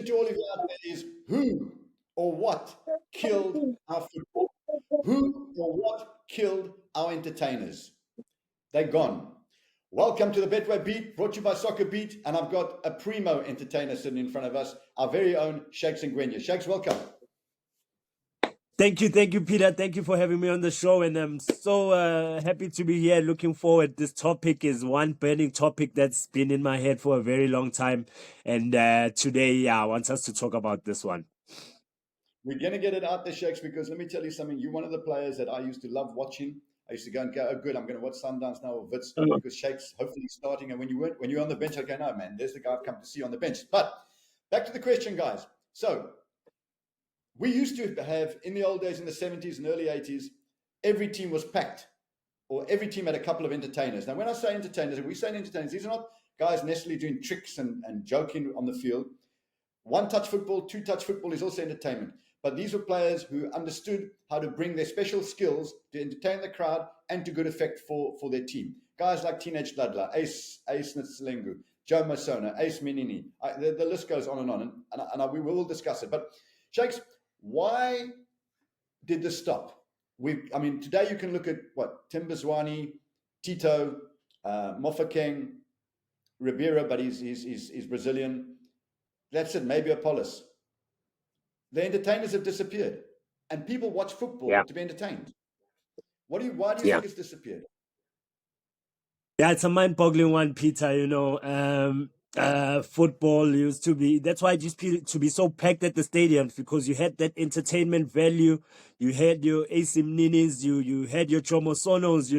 question to all of you out there is who or what killed our football? Who or what killed our entertainers? They're gone. Welcome to the Betway Beat, brought to you by Soccerbeat, and I've got a primo entertainer sitting in front of us, our very own Shakes Ngwenya. Shakes, welcome. Thank you, Peter. Thank you for having me on the show, and I'm so happy to be here. Looking forward. This topic is one burning topic that's been in my head for a very long time, and today, I want us to talk about this one. We're going to get it out there, Shakes, because let me tell you something. You're one of the players that I used to love watching. I used to go and go, oh, good, I'm going to watch Sundowns now or Wits because Shakes hopefully starting. And when you're on the bench, I go, no, man, there's the guy I've come to see on the bench. But back to the question, guys. So we used to have, in the old days, in the 70s and early 80s, every team was packed or every team had a couple of entertainers. Now, when I say entertainers, if we say entertainers, these are not guys necessarily doing tricks and joking on the field. One-touch football, two-touch football is also entertainment. But these were players who understood how to bring their special skills to entertain the crowd and to good effect for their team. Guys like Teenage Ludler, Ace Nitsalengu, Jomo Sono, Ace Menini. The list goes on and on, and we will discuss it. But, Shakes, why did this stop? Today you can look at Tim Biswani, Tito, Mofokeng, Ribeiro, but he's Brazilian. That's it, maybe Apollos. The entertainers have disappeared, and people watch football to be entertained. Why do you think it's disappeared? Yeah, it's a mind-boggling one, Peter. Football used to be. That's why it used to be so packed at the stadiums, because you had that entertainment value. You had your AC Mninis, you had your Jomo Sonos,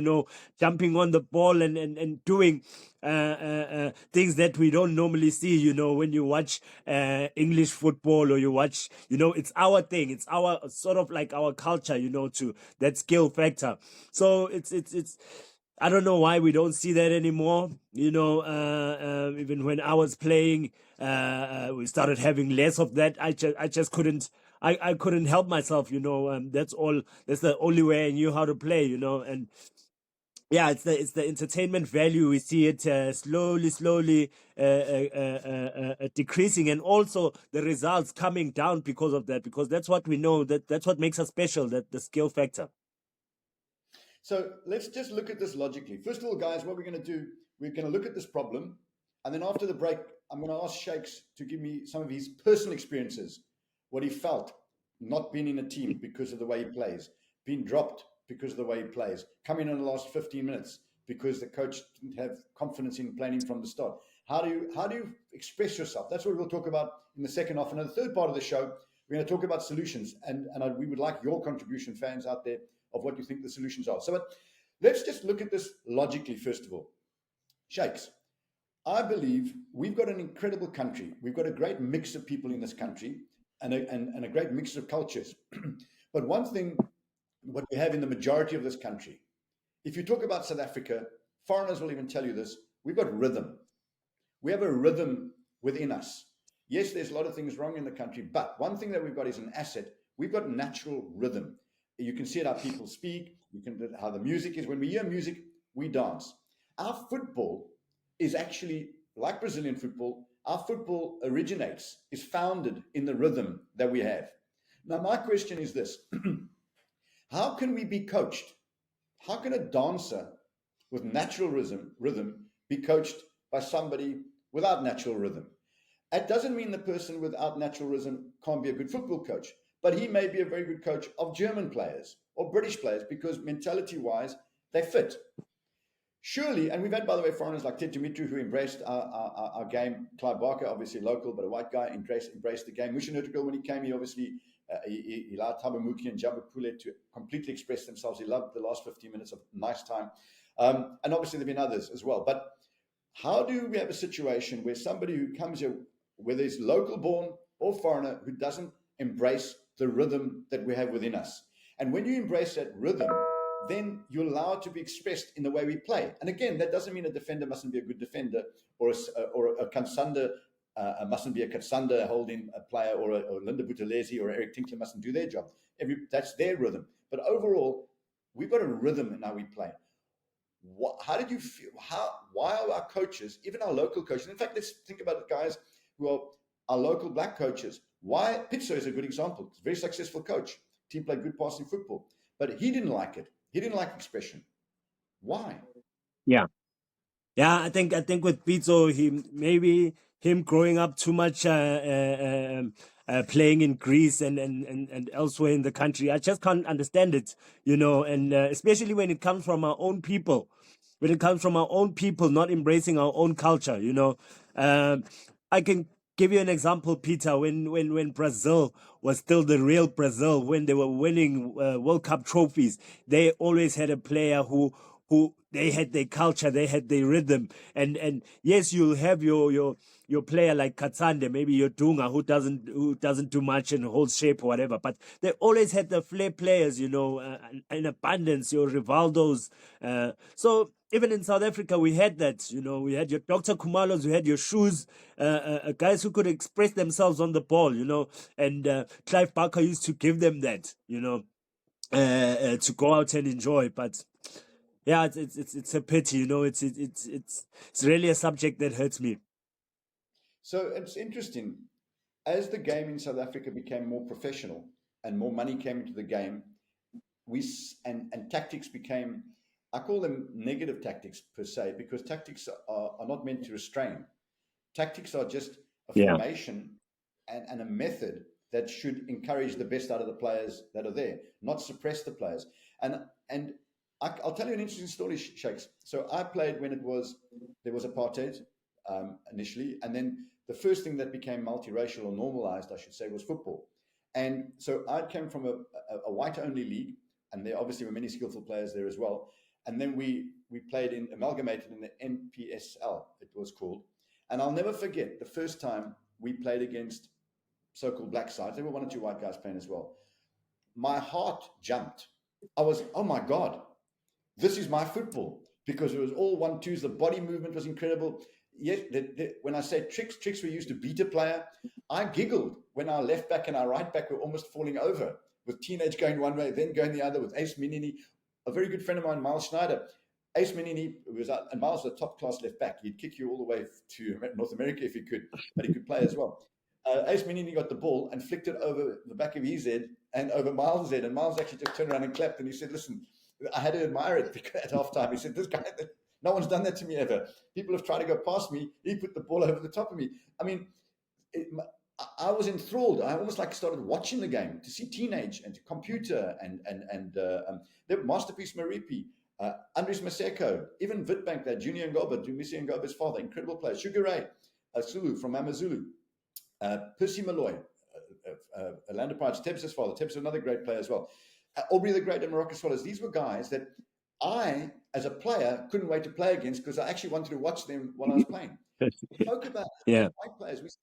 jumping on the ball and doing things that we don't normally see. When you watch English football or you watch, it's our thing. It's our sort of like our culture. To that skill factor. So it's. I don't know why we don't see that anymore. Even when I was playing, we started having less of that. I just couldn't. I couldn't help myself. That's all. That's the only way I knew how to play. And yeah, it's the entertainment value. We see it slowly decreasing, and also the results coming down because of that. Because that's what we know. That's what makes us special. That the skill factor. So let's just look at this logically. First of all, guys, what we're going to do, we're going to look at this problem. And then after the break, I'm going to ask Shakes to give me some of his personal experiences, what he felt not being in a team because of the way he plays, being dropped because of the way he plays, coming in the last 15 minutes because the coach didn't have confidence in playing from the start. How do you express yourself? That's what we'll talk about in the second half. And in the third part of the show, we're going to talk about solutions. And we would like your contribution, fans out there, of what you think the solutions are. So let's just look at this logically, first of all. Shakes, I believe we've got an incredible country. We've got a great mix of people in this country and a great mix of cultures. But one thing, what we have in the majority of this country, if you talk about South Africa, foreigners will even tell you this, we've got rhythm. We have a rhythm within us. Yes, there's a lot of things wrong in the country, but one thing that we've got is an asset. We've got natural rhythm. You can see it how people speak. You can how the music is. When we hear music, we dance. Our football is actually like Brazilian football. Our football is founded in the rhythm that we have. Now, my question is this. How can we be coached? How can a dancer with natural rhythm be coached by somebody without natural rhythm? It doesn't mean the person without natural rhythm can't be a good football coach. But he may be a very good coach of German players or British players because mentality-wise, they fit. Surely, and we've had, by the way, foreigners like Ted Dimitri who embraced our game. Clive Barker, obviously local, but a white guy, embraced the game. Mushin Ertugrul, when he came, he obviously he allowed Tabamuki and Jabu Pule to completely express themselves. He loved the last 15 minutes of nice time. And obviously there have been others as well. But how do we have a situation where somebody who comes here, whether he's local born or foreigner, who doesn't embrace the rhythm that we have within us? And when you embrace that rhythm, then you allow it to be expressed in the way we play. And again, that doesn't mean a defender mustn't be a good defender, or a Kansanda mustn't be a Kansanda holding a player, or Linda Buthelezi or Eric Tinkler mustn't do their job. That's their rhythm. But overall, we've got a rhythm in how we play. How did you feel? Why are our coaches, even our local coaches? In fact, let's think about the guys who are our local black coaches. Why? Pitso is a good example. He's a very successful coach. Team played good passing football, but he didn't like it. He didn't like expression. Why? Yeah. Yeah, I think with Pizzo, him growing up too much playing in Greece and elsewhere in the country. I just can't understand it, and especially when it comes from our own people, not embracing our own culture. I can give you an example, Peter. When Brazil was still the real Brazil, when they were winning World Cup trophies, they always had a player who they had their culture, they had their rhythm, and yes, you'll have your player like Katsande, maybe your Dunga, who doesn't do much and holds shape or whatever, but they always had the flair players, in abundance, your Rivaldos. So even in South Africa, we had that. We had your Dr. Khumalos, we had your Shoes, guys who could express themselves on the ball. And Clive Barker used to give them that. To go out and enjoy, but yeah, it's a pity, it's really a subject that hurts me. So it's interesting. As the game in South Africa became more professional and more money came into the game, and tactics became, I call them negative tactics per se, because tactics are not meant to restrain. Tactics are just a Yeah, formation and a method that should encourage the best out of the players that are there, not suppress the players. And I'll tell you an interesting story, Shakes. So I played when there was apartheid initially, and then the first thing that became multiracial or normalized, I should say, was football. And so I came from a white-only league, and there obviously were many skillful players there as well. And then we played amalgamated in the NPSL, it was called. And I'll never forget the first time we played against so-called black sides. There were one or two white guys playing as well. My heart jumped. I was, oh my God, this is my football, because it was all 1-2s. The body movement was incredible. Yes, when I say tricks were used to beat a player, I giggled when our left back and our right back were almost falling over, with Teenage going one way, then going the other, with Ace Menini, a very good friend of mine, Miles Schneider. Ace Menini was out, and Miles was a top-class left back. He'd kick you all the way to North America if he could, but he could play as well. Ace Menini got the ball and flicked it over the back of his head and over Miles' head, and Miles actually just turned around and clapped, and he said, listen, I had to admire it at halftime. He said, this guy, no one's done that to me ever. People have tried to go past me. He put the ball over the top of me. I mean, I was enthralled. I almost started watching the game to see Teenage and Computer and the Masterpiece Maripi, Andres Maseko, even Witbank, that Junior Ngwenya, Dumisi Ngoba's father, incredible player, Sugar Ray, Sulu from Amazulu, Percy Malloy, Orlando Pirates, Tebs' father. Tebs another great player as well. Aubrey the Great and Morocco Swallows. These were guys that I, as a player, couldn't wait to play against, because I actually wanted to watch them while I was playing. We spoke about yeah, white players. We said,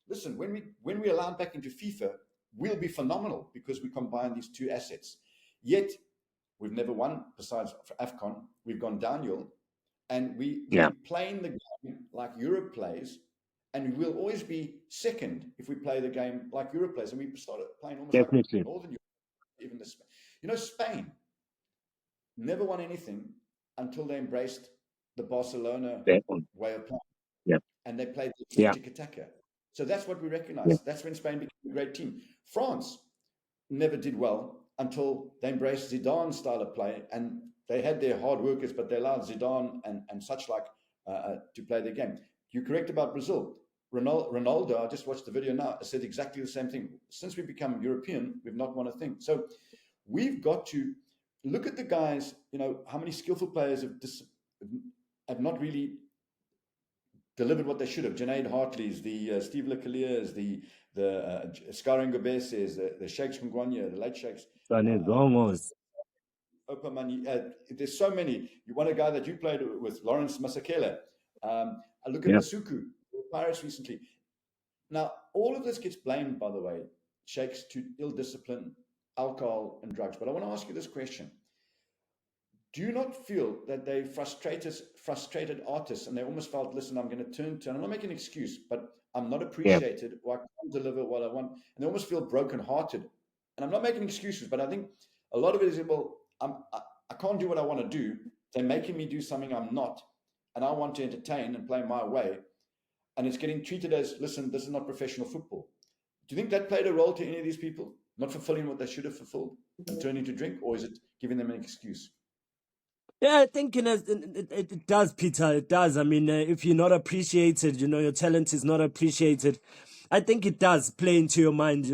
listen, when we allowed back into FIFA, we'll be phenomenal because we combine these two assets. Yet we've never won, besides for AFCON. We've gone downhill, and we're playing the game like Europe plays, and we will always be second if we play the game like Europe plays. And we started playing almost like definitely. Northern Europe, even Spain never won anything until they embraced the Barcelona That one. way of playing, Yeah, and they played the yeah, tiki-taka. So that's what we yeah, recognize. That's when Spain became a great team. France never did well until they embraced Zidane's style of play, and they had their hard workers, but they allowed Zidane and such like to play their game. You're correct about Brazil. Ronaldo, I just watched the video now, said exactly the same thing. Since we become European, we've not won a thing. So we've got to look at the guys, how many skillful players have not really delivered what they should have. Junaid Hartley's, the Steve Lecaliers, the Scaring Gobeses, the Sheikhs from Ngwenya, the late Sheikhs. Almost. Opamani, there's so many. You want a guy that you played with, Lawrence Masakela. I look at Yeah, Masuku, Pirates recently. Now, all of this gets blamed, by the way, Sheikhs, to ill discipline, alcohol, and drugs. But I want to ask you this question. Do you not feel that they frustrated artists, and they almost felt, listen, I'm going to turn to, and I'm not making an excuse, but I'm not yeah, appreciated, or I can't deliver what I want, and they almost feel brokenhearted. And I'm not making excuses, but I think a lot of it is, well, I can't do what I want to do. They're making me do something I'm not, and I want to entertain and play my way. and it's getting treated as, listen, this is not professional football. Do you think that played a role to any of these people not fulfilling what they should have fulfilled and turning to drink, or is it giving them an excuse? Yeah, I think it does, Peter. It does. I mean, if you're not appreciated, your talent is not appreciated. I think it does play into your mind.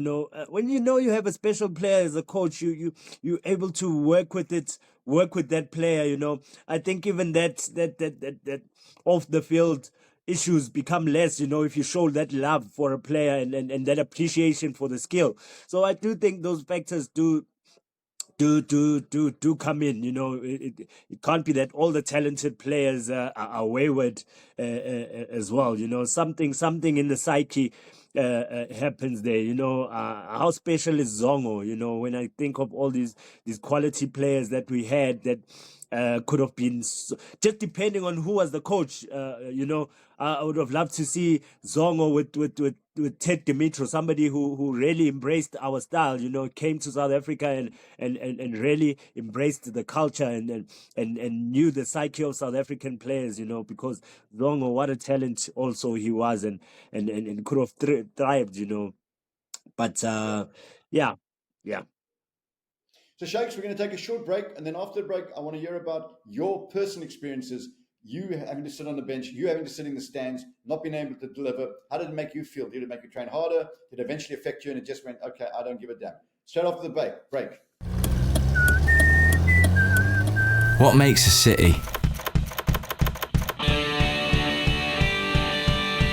When you have a special player as a coach, you're able to work with it, work with that player. I think even that off the field issues become less. If you show that love for a player and that appreciation for the skill. So I do think those factors do come in. It can't be that all the talented players are wayward as well. Something in the psyche happens there. How special is Zongo? When I think of all these quality players that we had that could have been just depending on who was the coach. I would have loved to see Zongo with Ted Dimitro, somebody who really embraced our style. Came to South Africa and really embraced the culture and knew the psyche of South African players. Because Zongo, what a talent also he was, and could have thrived. But yeah. So, Shakes, we're going to take a short break. And then after the break, I want to hear about your personal experiences. You having to sit on the bench, you having to sit in the stands, not being able to deliver. How did it make you feel? Did it make you train harder? Did it eventually affect you? And it just went, okay, I don't give a damn. Straight after the break. What makes a city?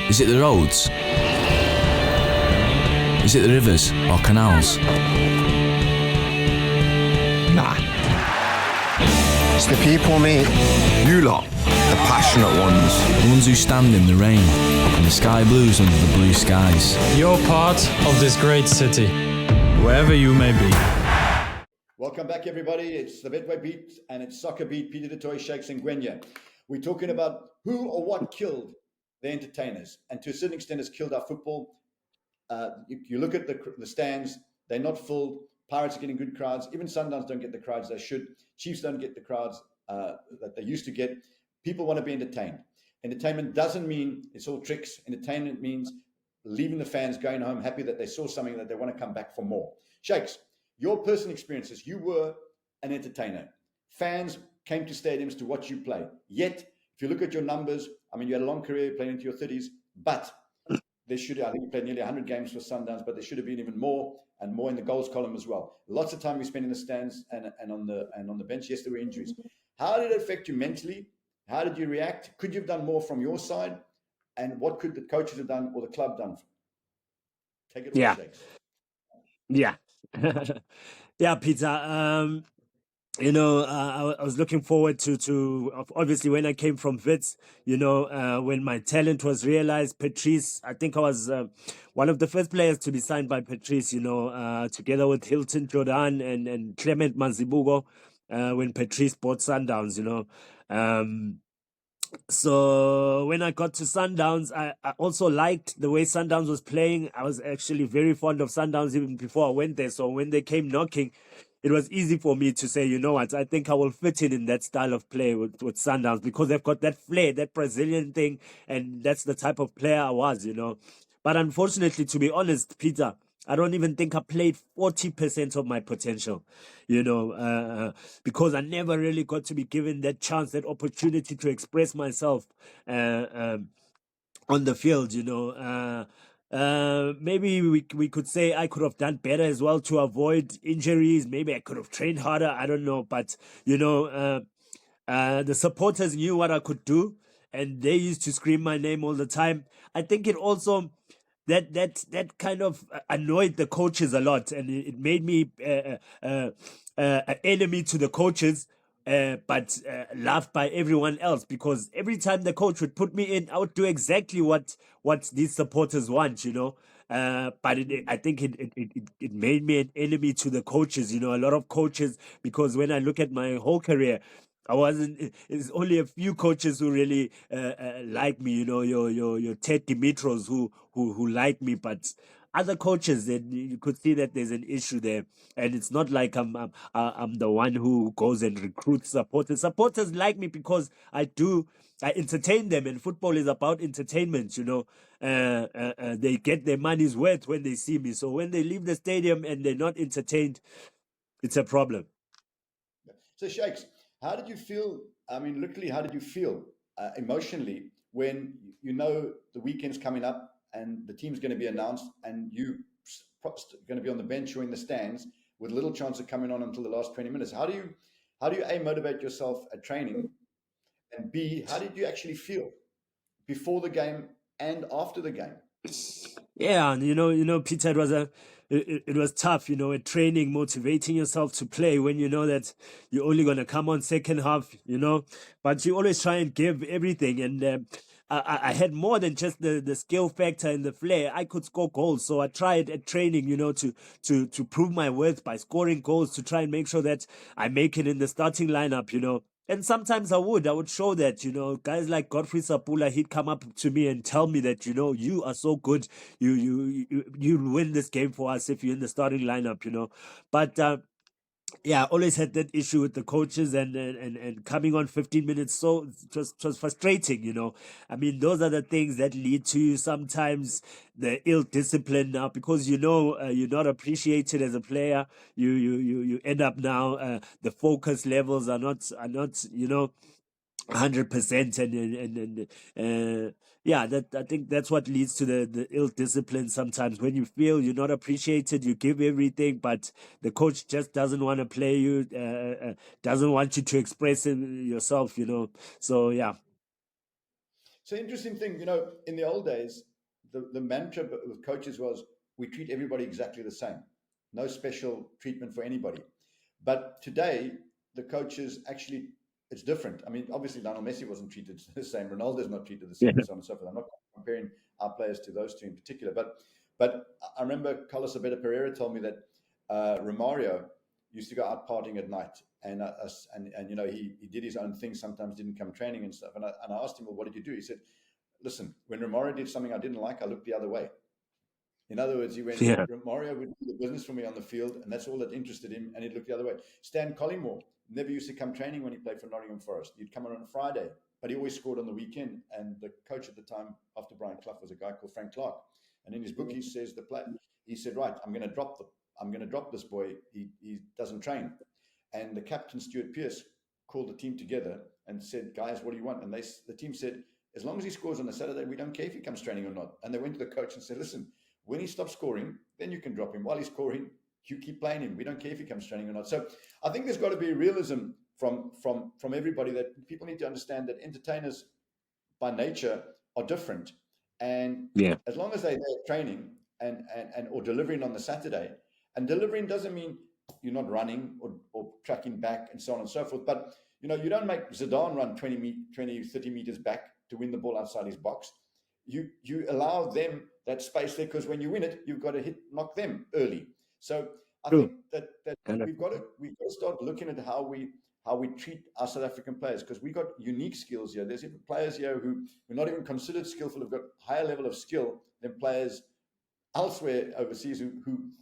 Is it the roads? Is it the rivers or canals? Nah. It's the people, mate. You lot, the passionate ones. The ones who stand in the rain, and the sky blues under the blue skies. You're part of this great city, wherever you may be. Welcome back, everybody. It's the Betway Beat and it's Soccerbeat, Peter du Toit, Shakes and Ngwenya. We're talking about who or what killed the entertainers, and to a certain extent has killed our football. You look at the stands, they're not full. Pirates are getting good crowds. Even Sundowns don't get the crowds they should. Chiefs don't get the crowds that they used to get. People want to be entertained. Entertainment doesn't mean it's all tricks. Entertainment means leaving the fans going home happy that they saw something that they want to come back for more. Shakes, your personal experiences, you were an entertainer. Fans came to stadiums to watch you play. Yet, if you look at your numbers, I mean, you had a long career playing into your 30s, but I think you played nearly 100 games for Sundowns, but there should have been even more and more in the goals column as well. Lots of time we spent in the stands and on the bench. Yes, there were injuries. How did it affect you mentally? How did you react? Could you have done more from your side? And what could the coaches have done or the club done? Take it away, Shakes. Yeah. Yeah, Peter. I was looking forward to obviously when I came from Wits, when my talent was realized. Patrice, I think I was one of the first players to be signed by Patrice, together with Hilton Jordan and Clement Mazibugo, when Patrice bought Sundowns, So when I got to Sundowns, I also liked the way Sundowns was playing. I was actually very fond of Sundowns even before I went there. So when they came knocking, it was easy for me to say, you know what, I think I will fit in that style of play with Sundowns because they've got that flair, that Brazilian thing, and that's the type of player I was, But unfortunately, to be honest, Peter, I don't even think I played 40% of my potential, because I never really got to be given that chance, that opportunity to express myself on the field, maybe we could say I could have done better as well to avoid injuries. Maybe I could have trained harder. I don't know. But, the supporters knew what I could do, and they used to scream my name all the time. I think it also... That kind of annoyed the coaches a lot, and it made me an enemy to the coaches, but loved by everyone else, because every time the coach would put me in, I would do exactly what these supporters want, But I think it made me an enemy to the coaches, a lot of coaches, because when I look at my whole career, it's only a few coaches who really like me, your Ted Dimitros who like me, but other coaches, then you could see that there's an issue there, and it's not like I'm the one who goes and recruits supporters. Supporters like me because I do I entertain them, and football is about entertainment. They get their money's worth when they see me. So when they leave the stadium and they're not entertained, it's a problem. So, Shakes, how did you feel? I mean, literally, how did you feel emotionally when you know the weekend's coming up and the team's going to be announced and you going to be on the bench or in the stands with little chance of coming on until the last 20 minutes? How do you A, motivate yourself at training, and B, how did you actually feel before the game and after the game? Yeah, and Peter, it was tough, at training, motivating yourself to play when you know that you're only gonna come on second half, but you always try and give everything. And I had more than just the skill factor and the flair. I could score goals, so I tried at training, to prove my worth by scoring goals, to try and make sure that I make it in the starting lineup. And sometimes I would show that, guys like Godfrey Sapula, he'd come up to me and tell me that, you are so good. You'll win this game for us if you're in the starting lineup. But, yeah, I always had that issue with the coaches and coming on 15 minutes. So it was frustrating. I mean, those are the things that lead to sometimes the ill discipline now, because you're not appreciated as a player. You end up now, the focus levels are not 100%, and yeah, that I think that's what leads to the ill discipline sometimes. When you feel you're not appreciated, you give everything, but the coach just doesn't want to play you, doesn't want you to express yourself. So yeah. So interesting thing, in the old days, the mantra with coaches was, we treat everybody exactly the same, no special treatment for anybody. But today, the coaches actually, it's different. I mean, obviously, Lionel Messi wasn't treated the same. Ronaldo's not treated the same, and so on and so forth. I'm not comparing our players to those two in particular. But I remember Carlos Alberto Pereira told me that Romario used to go out partying at night. And he did his own thing, sometimes didn't come training and stuff. And I asked him, well, what did you do? He said, listen, when Romario did something I didn't like, I looked the other way. In other words, Mario would do the business for me on the field, and that's all that interested him, and he'd look the other way. Stan Collymore never used to come training when he played for Nottingham Forest. He'd come on a Friday, but he always scored on the weekend. And the coach at the time, after Brian Clough, was a guy called Frank Clark. And in his book, he says he said, right, I'm going to drop this boy. He doesn't train. And the captain, Stuart Pearce, called the team together and said, guys, what do you want? And the team said, as long as he scores on a Saturday, we don't care if he comes training or not. And they went to the coach and said, listen, when he stops scoring, then you can drop him. While he's scoring, you keep playing him. We don't care if he comes training or not. So I think there's got to be realism from everybody, that people need to understand that entertainers by nature are different. And as long as they're training and or delivering on the Saturday, and delivering doesn't mean you're not running or tracking back and so on and so forth. But, you don't make Zidane run 20, 30 meters back to win the ball outside his box. You allow them that space there, because when you win it, you've got to knock them early. So I think that we've got to start looking at how we treat our South African players, because we've got unique skills here. There's even players here who are not even considered skillful, have got higher level of skill than players elsewhere overseas who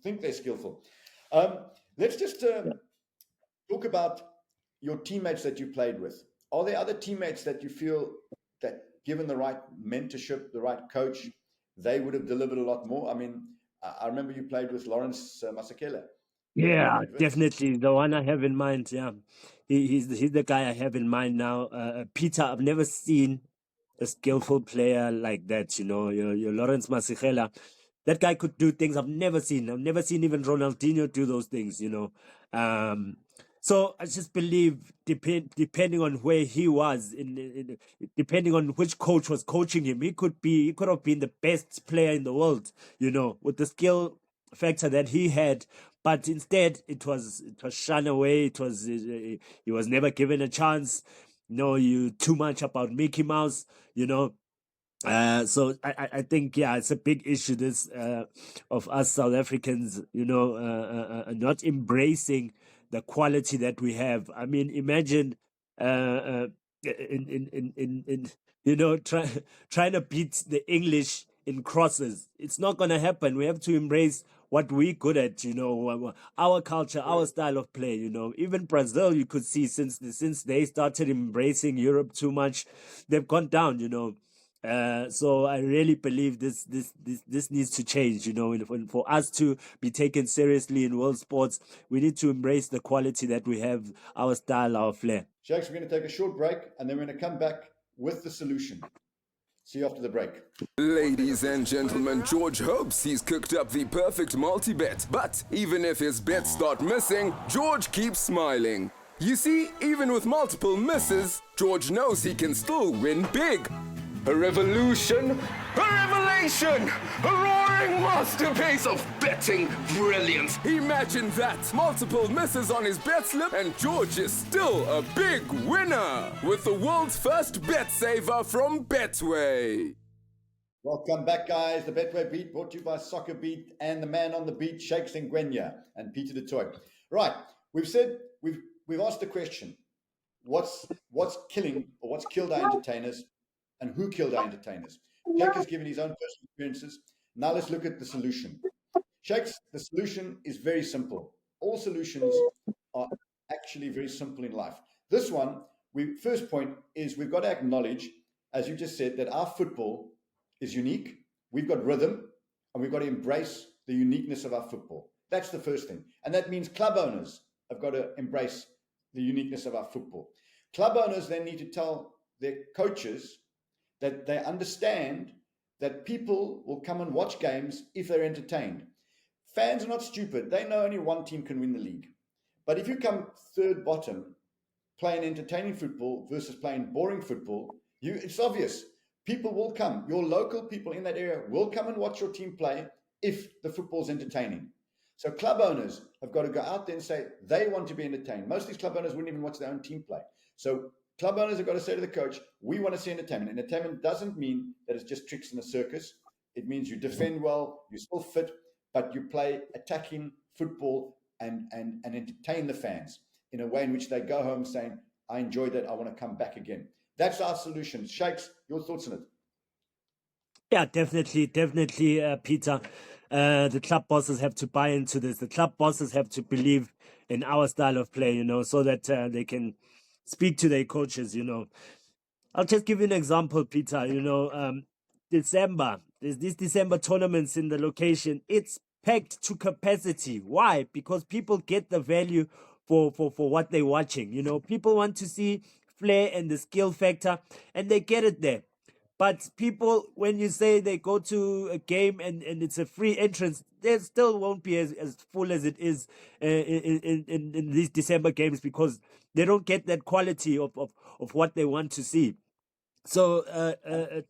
think they're skillful. Let's just talk about your teammates that you played with. Are there other teammates that you feel that, given the right mentorship, the right coach, they would have delivered a lot more? I mean, I remember you played with Lawrence Masakela. Yeah, definitely the one I have in mind. Yeah, he's the guy I have in mind now. Peter, I've never seen a skillful player like that. Your Lawrence Masakela. That guy could do things I've never seen. I've never seen even Ronaldinho do those things. So I just believe, depending on where he was, depending on which coach was coaching him, he could have been the best player in the world, with the skill factor that he had. But instead, it was shunned away. He was never given a chance. You too much about Mickey Mouse, So I think, it's a big issue, this of us South Africans, not embracing the quality that we have. I mean, imagine trying to beat the English in crosses. It's not going to happen. We have to embrace what we good at, our culture, our style of play, Even Brazil, you could see since they started embracing Europe too much, they've gone down, So I really believe this needs to change, and for us to be taken seriously in world sports, we need to embrace the quality that we have, our style, our flair. Shakes, we're going to take a short break and then we're going to come back with the solution. See you after the break. Ladies and gentlemen, George hopes he's cooked up the perfect multi-bet. But even if his bets start missing, George keeps smiling. You see, even with multiple misses, George knows he can still win big. A revolution, a revelation, a roaring masterpiece of betting brilliance. Imagine that, multiple misses on his bet slip and George is still a big winner with the world's first bet saver from Betway. Welcome back, guys. The Betway Beat brought to you by Soccerbeat and the man on the beat, Shakes Ngwenya and Peter du Toit. Right, we've asked the question: what's killing or what's killed our entertainers? And who killed our entertainers? Shakes has given his own personal experiences. Now let's look at the solution. Shakes, the solution is very simple. All solutions are actually very simple in life. This one, first point is we've got to acknowledge, as you just said, that our football is unique. We've got rhythm, and we've got to embrace the uniqueness of our football. That's the first thing. And that means club owners have got to embrace the uniqueness of our football. Club owners then need to tell their coaches that they understand that people will come and watch games if they're entertained. Fans are not stupid. They know only one team can win the league. But if you come third bottom, playing entertaining football versus playing boring football, it's obvious. People will come. Your local people in that area will come and watch your team play if the football's entertaining. So club owners have got to go out there and say they want to be entertained. Most of these club owners wouldn't even watch their own team play. So club owners have got to say to the coach, we want to see entertainment. Entertainment doesn't mean that it's just tricks in a circus. It means you defend well, you're still fit, but you play attacking football and entertain the fans in a way in which they go home saying, I enjoyed that, I want to come back again. That's our solution. Shakes, your thoughts on it? Yeah, definitely, Peter. The club bosses have to buy into this. The club bosses have to believe in our style of play, so that they can speak to their coaches, I'll just give you an example, Peter. December, there's these December tournaments in the location. It's packed to capacity. Why? Because people get the value for what they're watching. People want to see flair and the skill factor, and they get it there. But people, when you say they go to a game and it's a free entrance, they still won't be as full as it is in these December games, because they don't get that quality of what they want to see. So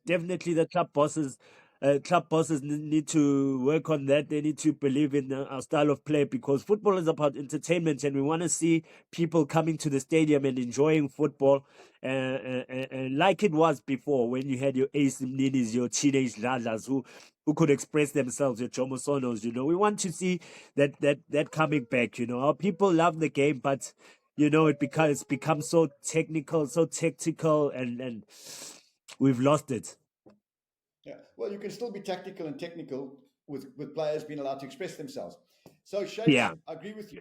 definitely the club bosses need to work on that. They need to believe in our style of play, because football is about entertainment, and we want to see people coming to the stadium and enjoying football, and like it was before, when you had your AC Mninis, your teenage ladlas who could express themselves, your Jomo Sonos. We want to see that coming back. Our people love the game, but it's become so technical, so tactical, and we've lost it. Yeah, well, you can still be tactical and technical with players being allowed to express themselves. So, Shakes, I agree with you.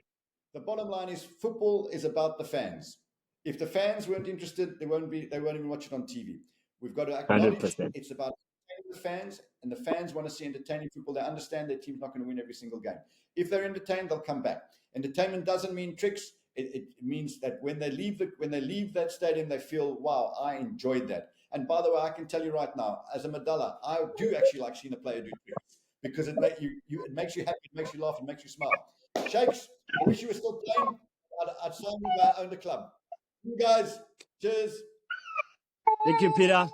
The bottom line is football is about the fans. If the fans weren't interested, they won't even watch it on TV. We've got to acknowledge 100%. It's about the fans, and the fans want to see entertaining football. They understand their team's not going to win every single game. If they're entertained, they'll come back. Entertainment doesn't mean tricks. It means that when they leave that stadium, they feel, wow, I enjoyed that. And by the way, I can tell you right now, as a Madala, I do actually like seeing a player do tricks, because it makes you happy, it makes you laugh, it makes you smile. Shakes, I wish you were still playing. I'd sign you, but I own the club. You guys, cheers. Thank you, Peter.